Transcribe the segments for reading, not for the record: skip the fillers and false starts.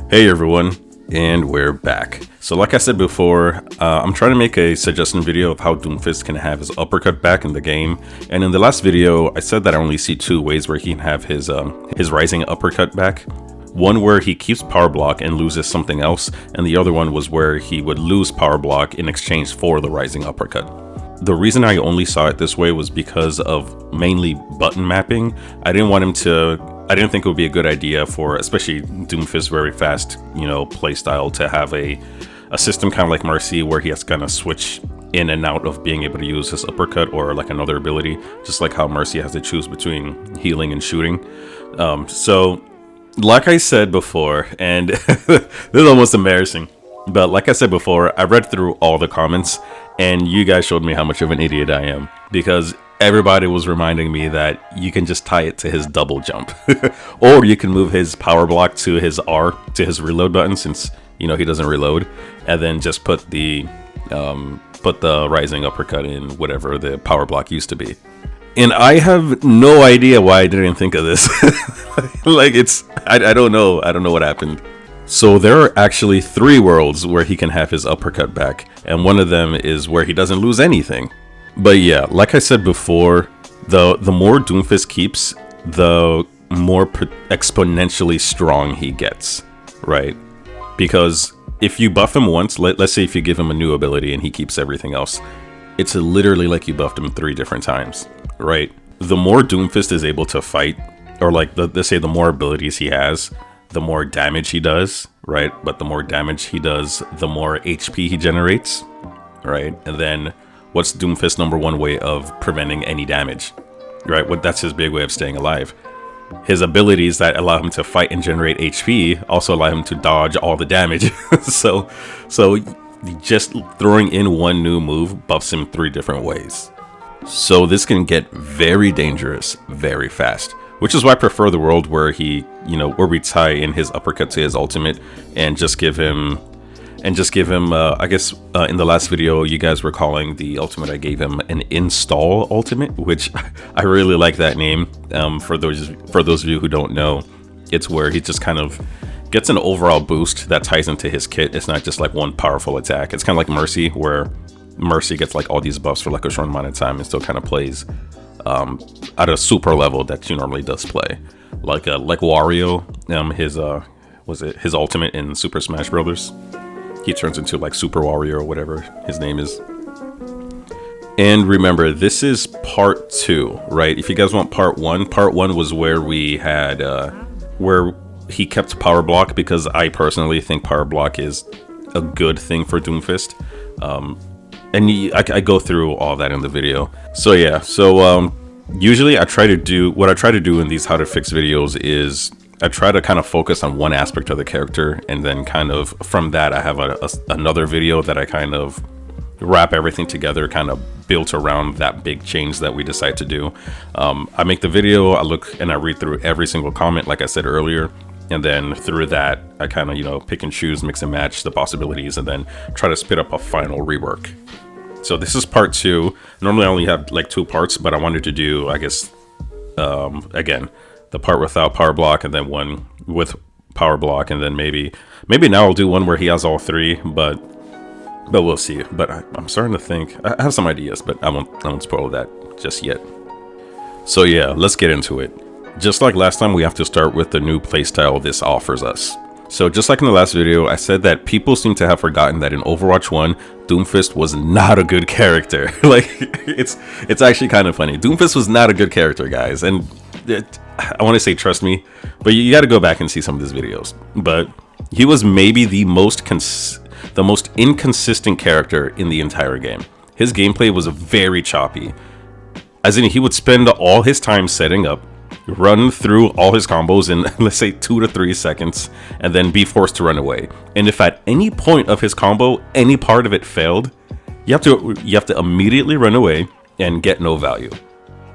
Hey everyone, and we're back. So like I said before, I'm trying to make a suggestion video of how Doomfist can have his uppercut back in the game. And in the last video, I said that I only see two ways where he can have his rising uppercut back. One where he keeps power block and loses something else, and the other one was where he would lose power block in exchange for the rising uppercut. The reason I only saw it this way was because of mainly button mapping. I didn't think it would be a good idea for, especially Doomfist very fast, playstyle, to have a system kind of like Mercy where he has to kind of switch in and out of being able to use his uppercut or like another ability, just like how Mercy has to choose between healing and shooting. So like I said before, and this is almost embarrassing, but like I said before, I read through all the comments and you guys showed me how much of an idiot I am, because everybody was reminding me that you can just tie it to his double jump or you can move his power block to his R, to his reload button, since he doesn't reload, and then just put the rising uppercut in whatever the power block used to be. And I have no idea why I didn't think of this. I don't know what happened. So there are actually 3 worlds where he can have his uppercut back, and one of them is where he doesn't lose anything. But yeah, like I said before, the more Doomfist keeps, the more exponentially strong he gets, right? Because if you buff him once, let's say if you give him a new ability and he keeps everything else, it's literally like you buffed him 3 different times, right? The more Doomfist is able to fight, or let's say the more abilities he has, the more damage he does, right? But the more damage he does, the more HP he generates, right? And then what's Doomfist's number 1 way of preventing any damage, right? That's his big way of staying alive. His abilities that allow him to fight and generate HP also allow him to dodge all the damage. so just throwing in one new move buffs him 3 different ways. So this can get very dangerous very fast, which is why I prefer the world where where we tie in his uppercut to his ultimate and just give him, I guess in the last video you guys were calling the ultimate I gave him an install ultimate, which I really like that name. For those of you who don't know, it's where he just kind of gets an overall boost that ties into his kit. It's not just like one powerful attack. It's kind of like Mercy, where Mercy gets like all these buffs for like a short amount of time and still kind of plays at a super level that she normally does play, like Wario, his ultimate in Super Smash Brothers. He turns into like Super Wario or whatever his name is. And remember, this is part 2, right? If you guys want part 1 was where we had where he kept power block, because I personally think power block is a good thing for Doomfist. And I go through all that in the video. So yeah, usually what I try to do in these how to fix videos is I try to kind of focus on one aspect of the character, and then kind of from that I have another video that I kind of wrap everything together, kind of built around that big change that we decide to do. I make the video, I look and I read through every single comment, like I said earlier, and then through that I kind of pick and choose, mix and match the possibilities, and then try to spit up a final rework. So this is part 2. Normally I only have like 2 parts, but I wanted to do, I guess, again, the part without power block, and then one with power block, and then maybe now I'll do one where he has all 3, but we'll see. But I'm starting to think, I have some ideas, but I won't spoil that just yet. So yeah, let's get into it. Just like last time, we have to start with the new playstyle this offers us. So just like in the last video, I said that people seem to have forgotten that in Overwatch 1, Doomfist was not a good character. Like, it's actually kind of funny. Doomfist was not a good character, guys. And I want to say trust me, but you got to go back and see some of these videos. But he was maybe the most inconsistent character in the entire game. His gameplay was very choppy. As in, he would spend all his time setting up, run through all his combos in, let's say, 2 to 3 seconds, and then be forced to run away. And if at any point of his combo, any part of it failed, you have to immediately run away and get no value.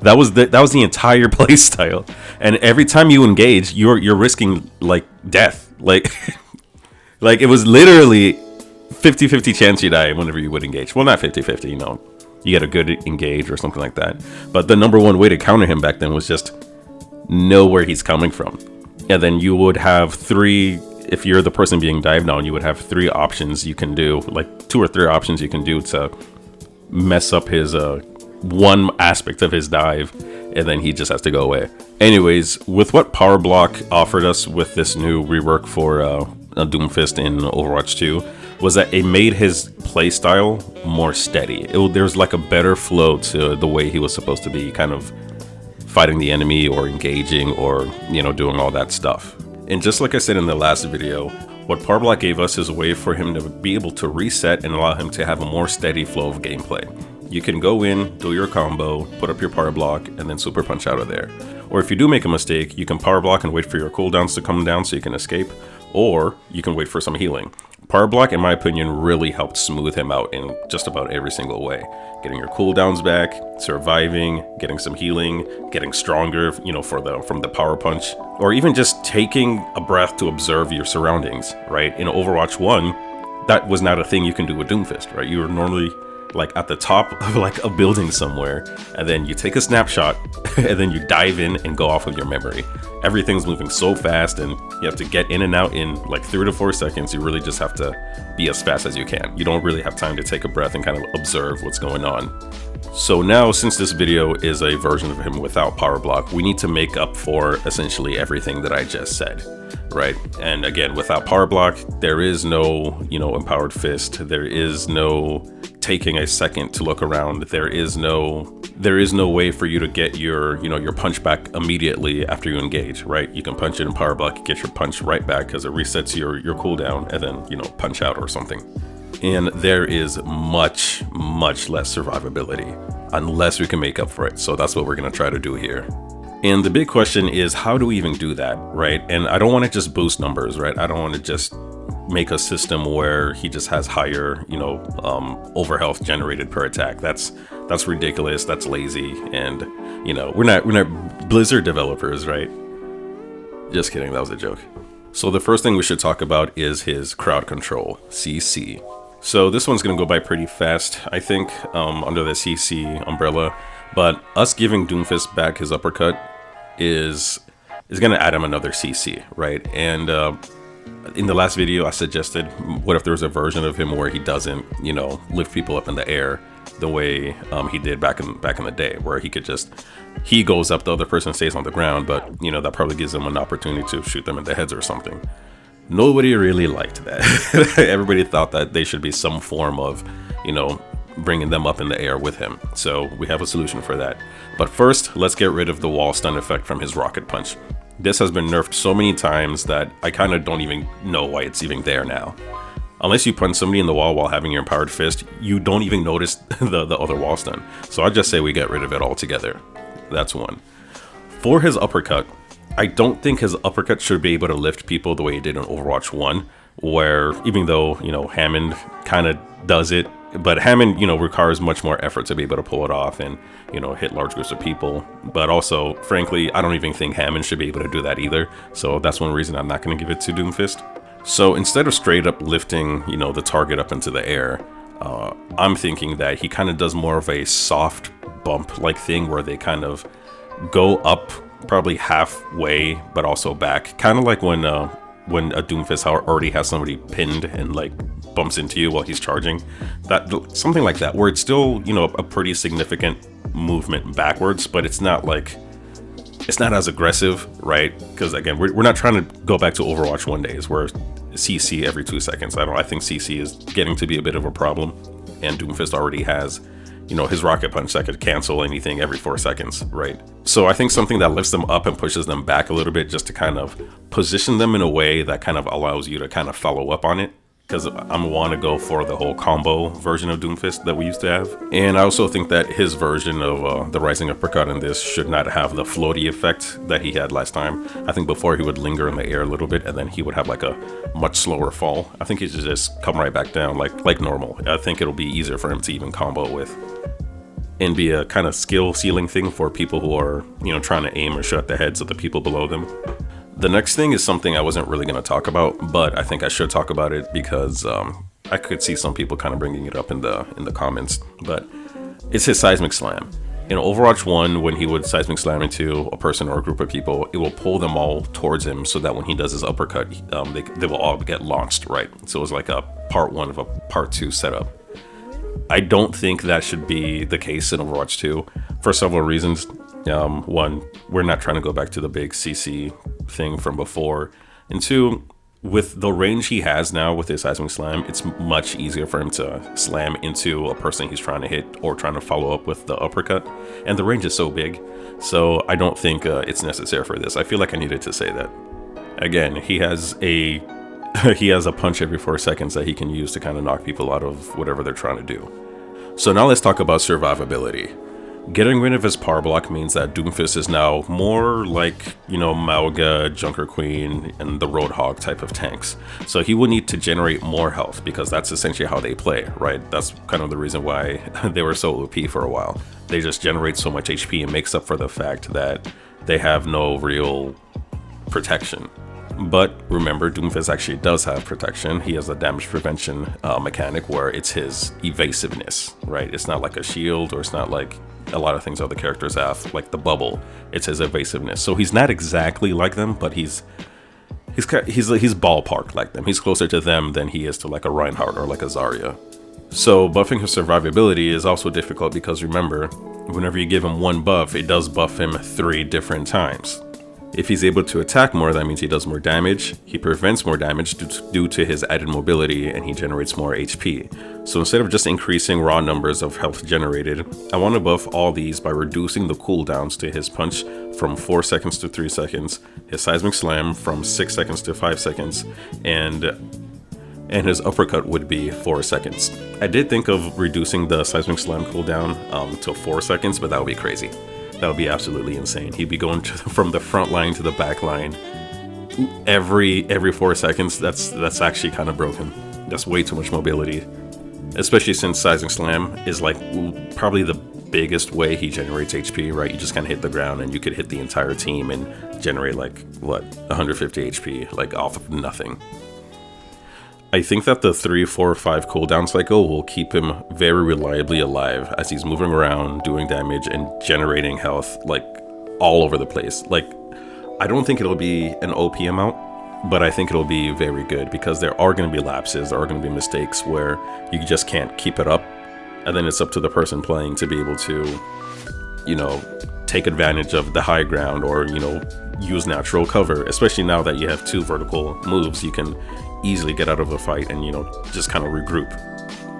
That was the entire play style. And every time you engage, you're risking like death. Like it was literally 50-50 chance you die whenever you would engage. Well, not 50-50, you get a good engage or something like that. But the number 1 way to counter him back then was just know where he's coming from. And then you would have 3 if you're the person being dived on, you would have 3 options you can do, like 2 or 3 options you can do to mess up his one aspect of his dive, and then he just has to go away. Anyways, with what Power Block offered us with this new rework for Doomfist in Overwatch 2 was that it made his playstyle more steady. There's like a better flow to the way he was supposed to be kind of fighting the enemy or engaging or, you know, doing all that stuff. And just like I said in the last video, what Power Block gave us is a way for him to be able to reset and allow him to have a more steady flow of gameplay. You can go in, do your combo, put up your Power Block, and then super punch out of there. Or if you do make a mistake, you can Power Block and wait for your cooldowns to come down so you can escape, or you can wait for some healing. Power Block, in my opinion, really helped smooth him out in just about every single way. Getting your cooldowns back, surviving, getting some healing, getting stronger, you know, from the power punch, or even just taking a breath to observe your surroundings, right? In Overwatch 1, that was not a thing you can do with Doomfist, right? You were normally like at the top of like a building somewhere, and then you take a snapshot and then you dive in and go off of your memory. Everything's moving so fast and you have to get in and out in like 3 to 4 seconds. You really just have to be as fast as you can. You don't really have time to take a breath and kind of observe what's going on. So now, since this video is a version of him without Power Block, we need to make up for essentially everything that I just said, right? And again, without Power Block, there is no, you know, Empowered Fist. There is no taking a second to look around. There is no way for you to get your, you know, your punch back immediately after you engage, right? You can punch it in Power Block, get your punch right back because it resets your cooldown, and then, you know, punch out or something. And there is much less survivability unless we can make up for it. So that's what we're going to try to do here. And the big question is, how do we even do that, right? And I don't want to just boost numbers, right? I don't want to just make a system where he just has higher, you know, overhealth generated per attack. That's ridiculous. That's lazy. And, you know, we're not Blizzard developers, right? Just kidding. That was a joke. So the first thing we should talk about is his crowd control, CC. So this one's going to go by pretty fast, I think, under the CC umbrella. But us giving Doomfist back his uppercut is going to add him another CC, right? And in the last video, I suggested, what if there was a version of him where he doesn't, you know, lift people up in the air the way he did back in the day, where he goes up, the other person stays on the ground, but, you know, that probably gives him an opportunity to shoot them in the heads or something. Nobody really liked that. Everybody thought that they should be some form of, you know, bringing them up in the air with him. So we have a solution for that. But first, let's get rid of the wall stun effect from his rocket punch. This has been nerfed so many times that I kind of don't even know why it's even there now. Unless you punch somebody in the wall while having your Empowered Fist, you don't even notice the other wall stun. So I'd just say we get rid of it altogether. That's one. For his uppercut, I don't think his uppercut should be able to lift people the way he did in Overwatch 1, where even though, you know, Hammond kind of does it, but Hammond, you know, requires much more effort to be able to pull it off and, you know, hit large groups of people. But also, frankly, I don't even think Hammond should be able to do that either. So that's one reason I'm not going to give it to Doomfist. So instead of straight up lifting, you know, the target up into the air, I'm thinking that he kind of does more of a soft bump like thing where they kind of go up probably halfway, but also back. Kind of like when a Doomfist already has somebody pinned and like bumps into you while he's charging. Something like that, where it's still, you know, a pretty significant movement backwards, but it's not as aggressive, right? Because again, we're not trying to go back to Overwatch 1 days where CC every 2 seconds. I think CC is getting to be a bit of a problem, and Doomfist already has, you know, his rocket punch that could cancel anything every 4 seconds, right? So I think something that lifts them up and pushes them back a little bit, just to kind of position them in a way that kind of allows you to kind of follow up on it. Because I want to go for the whole combo version of Doomfist that we used to have. And I also think that his version of the Rising Uppercut in this should not have the floaty effect that he had last time. I think before he would linger in the air a little bit and then he would have like a much slower fall. I think he should just come right back down like normal. I think it'll be easier for him to even combo with. And be a kind of skill ceiling thing for people who are, you know, trying to aim or shoot at the heads of the people below them. The next thing is something I wasn't really going to talk about, but I think I should talk about it because I could see some people kind of bringing it up in the comments. But it's his Seismic Slam. In Overwatch 1, when he would seismic slam into a person or a group of people, it will pull them all towards him so that when he does his uppercut, they will all get launched, right? So it was like a part 1 of a part 2 setup. I don't think that should be the case in Overwatch 2 for several reasons. One, we're not trying to go back to the big CC thing from before. And two, with the range he has now with his seismic slam, it's much easier for him to slam into a person he's trying to hit or trying to follow up with the uppercut. And the range is so big, so I don't think it's necessary for this. I feel like I needed to say that. Again, he has a punch every 4 seconds that he can use to kind of knock people out of whatever they're trying to do. So now let's talk about survivability. Getting rid of his power block means that Doomfist is now more like, Mauga, Junker Queen, and the Roadhog type of tanks. So he will need to generate more health because that's essentially how they play, right? That's kind of the reason why they were so OP for a while. They just generate so much HP and makes up for the fact that they have no real protection. But remember, Doomfist actually does have protection. He has a damage prevention mechanic where it's his evasiveness, right? It's not like a shield, or it's not like a lot of things other characters have, like the bubble. It's his evasiveness. So he's not exactly like them, but he's ballpark like them. He's closer to them than he is to like a Reinhardt or like a Zarya. So buffing his survivability is also difficult because remember, whenever you give him one buff, it does buff him 3 different times. If he's able to attack more, that means he does more damage, he prevents more damage due to his added mobility, and he generates more HP. So instead of just increasing raw numbers of health generated, I want to buff all these by reducing the cooldowns to his punch from 4 seconds to 3 seconds, his seismic slam from 6 seconds to 5 seconds, and his uppercut would be 4 seconds. I did think of reducing the seismic slam cooldown to 4 seconds, but that would be crazy. That would be absolutely insane. He'd be going from the front line to the back line every 4 seconds. That's actually kind of broken. That's way too much mobility, especially since seismic slam is like probably the biggest way he generates HP, right? You just kind of hit the ground and you could hit the entire team and generate like 150 HP like off of nothing. I think that the 3, 4, 5 cooldown cycle will keep him very reliably alive as he's moving around, doing damage, and generating health like all over the place. Like, I don't think it'll be an OP amount, but I think it'll be very good because there are going to be lapses, there are going to be mistakes where you just can't keep it up, and then it's up to the person playing to be able to, take advantage of the high ground or, use natural cover. Especially now that you have 2 vertical moves, you can easily get out of a fight and just kind of regroup.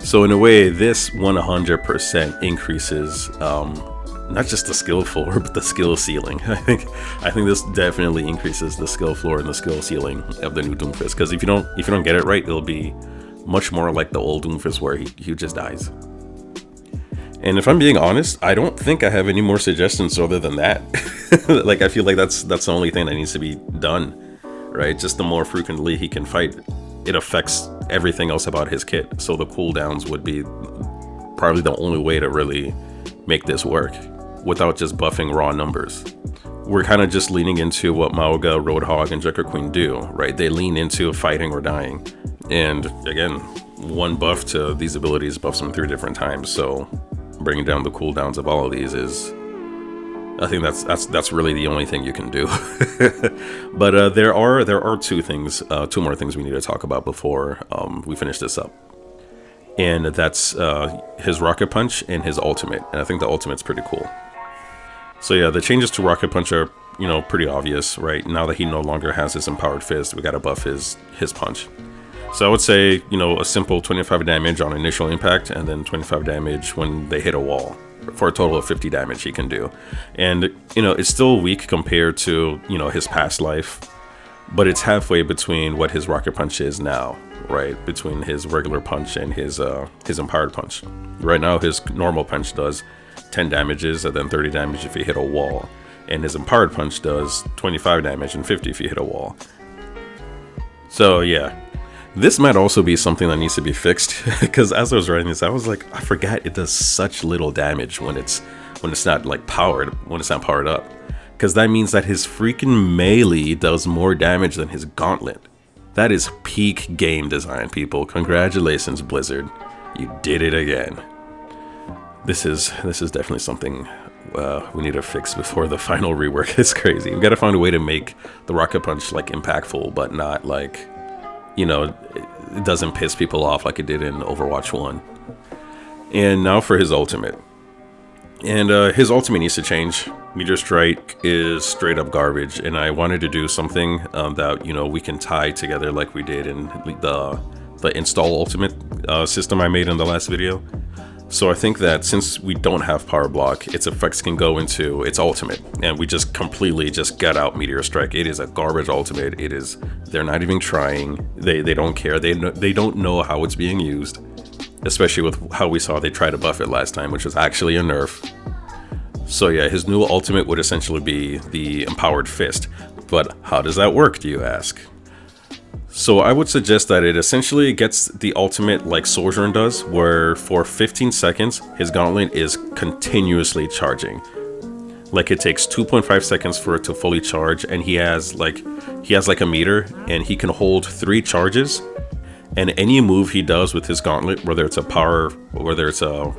So in a way, this 100% increases not just the skill floor but the skill ceiling. I think this definitely increases the skill floor and the skill ceiling of the new Doomfist, because if you don't get it right, it'll be much more like the old Doomfist where he just dies. And if I'm being honest, I don't think I have any more suggestions other than that. Like, I feel like that's the only thing that needs to be done, right? Just the more frequently he can fight, it affects everything else about his kit. So the cooldowns would be probably the only way to really make this work without just buffing raw numbers. We're kind of just leaning into what Mauga, Roadhog, and Junker Queen do, right? They lean into fighting or dying. And again, one buff to these abilities buffs them 3 different times. So bringing down the cooldowns of all of these is, I think that's really the only thing you can do. But there are 2 more things we need to talk about before we finish this up. And that's his Rocket Punch and his ultimate. And I think the ultimate's pretty cool. So yeah, the changes to Rocket Punch are, pretty obvious, right? Now that he no longer has his Empowered Fist, we gotta buff his punch. So I would say, a simple 25 damage on initial impact, and then 25 damage when they hit a wall, for a total of 50 damage he can do. And, it's still weak compared to, his past life, but it's halfway between what his Rocket Punch is now, right? Between his regular punch and his Empowered Punch. Right now, his normal punch does 10 damages and then 30 damage if you hit a wall. And his Empowered Punch does 25 damage and 50 if you hit a wall. So yeah, this might also be something that needs to be fixed, because as I was writing this, I was like, I forgot it does such little damage when it's not like powered, when it's not powered up. Because that means that his freaking melee does more damage than his gauntlet. That is peak game design, people. Congratulations, Blizzard. You did it again. This is definitely something we need a fix before the final rework. It's crazy. We gotta find a way to make the Rocket Punch like impactful, but not like, you know, it doesn't piss people off like it did in Overwatch 1. And now for his ultimate. And his ultimate needs to change. Meteor Strike is straight up garbage, and I wanted to do something that, you know, we can tie together like we did in the install ultimate system I made in the last video. So I think that since we don't have Power Block, its effects can go into its ultimate, and we just completely just get out Meteor Strike. It is a garbage ultimate. It is, they're not even trying. They don't care. They don't know how it's being used, especially with how we saw they tried to buff it last time, which was actually a nerf. So yeah, his new ultimate would essentially be the Empowered Fist. But how does that work, do you ask? So I would suggest that it essentially gets the ultimate like Sojourn does, where for 15 seconds, his gauntlet is continuously charging. Like it takes 2.5 seconds for it to fully charge, and he has like a meter, and he can hold 3 charges. And any move he does with his gauntlet, whether it's a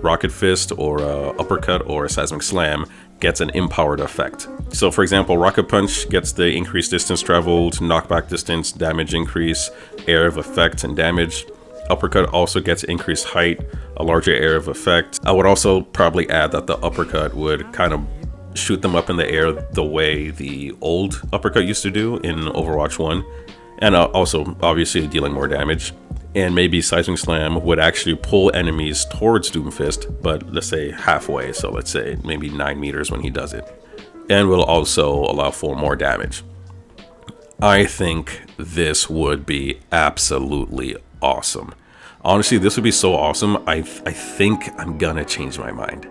Rocket Fist or a Uppercut or a Seismic Slam, gets an empowered effect. So for example, Rocket Punch gets the increased distance traveled, knockback distance, damage increase, area of effect, and damage. Uppercut also gets increased height, a larger area of effect. I would also probably add that the Uppercut would kind of shoot them up in the air the way the old Uppercut used to do in Overwatch 1. And also obviously dealing more damage. And maybe Seismic Slam would actually pull enemies towards Doomfist, but let's say halfway, so let's say maybe 9 meters when he does it. And will also allow for more damage. I think this would be absolutely awesome. Honestly, this would be so awesome. I think I'm gonna change my mind.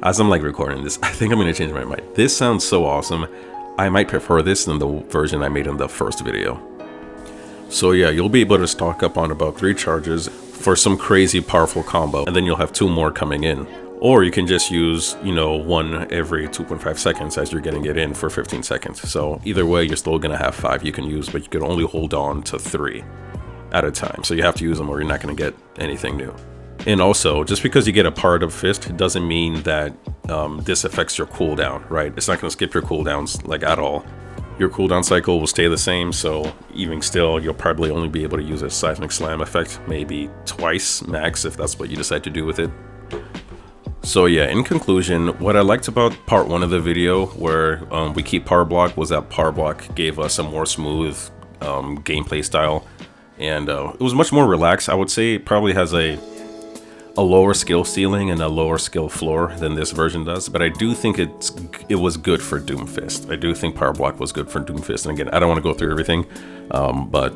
As I'm like recording this, I think I'm gonna change my mind. This sounds so awesome. I might prefer this than the version I made in the first video. So yeah, you'll be able to stock up on about 3 charges for some crazy powerful combo, and then you'll have 2 more coming in. Or you can just use, you know, 1 every 2.5 seconds as you're getting it in for 15 seconds. So either way, you're still gonna have 5 you can use, but you can only hold on to 3 at a time. So you have to use them or you're not gonna get anything new. And also, just because you get a Powered Up Fist doesn't mean that this affects your cooldown, right? It's not gonna skip your cooldowns like at all. Your cooldown cycle will stay the same, so even still, you'll probably only be able to use a Seismic Slam effect maybe twice max if that's what you decide to do with it. So yeah, in conclusion, what I liked about part 1 of the video where we keep Power Block was that Power Block gave us a more smooth gameplay style, and it was much more relaxed. I would say it probably has a lower skill ceiling and a lower skill floor than this version does, but I do think it was good for Doomfist. I do think Power Block was good for Doomfist, and again, I don't want to go through everything, but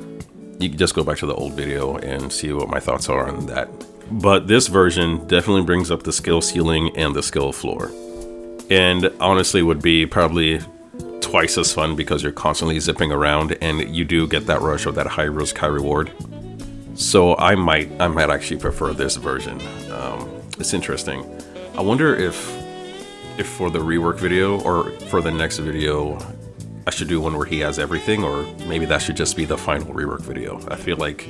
you can just go back to the old video and see what my thoughts are on that. But this version definitely brings up the skill ceiling and the skill floor, and honestly would be probably twice as fun because you're constantly zipping around and you do get that rush of that high risk, high reward. So I might actually prefer this version. It's interesting. I wonder if for the rework video or for the next video, I should do one where he has everything, or maybe that should just be the final rework video. I feel like,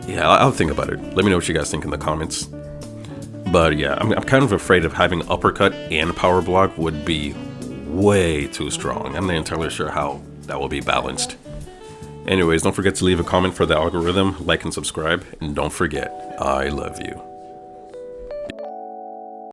yeah, I'll think about it. Let me know what you guys think in the comments. But yeah, I'm kind of afraid of having Uppercut and Power Block would be way too strong. I'm not entirely sure how that will be balanced. Anyways, don't forget to leave a comment for the algorithm, like and subscribe, and don't forget, I love you.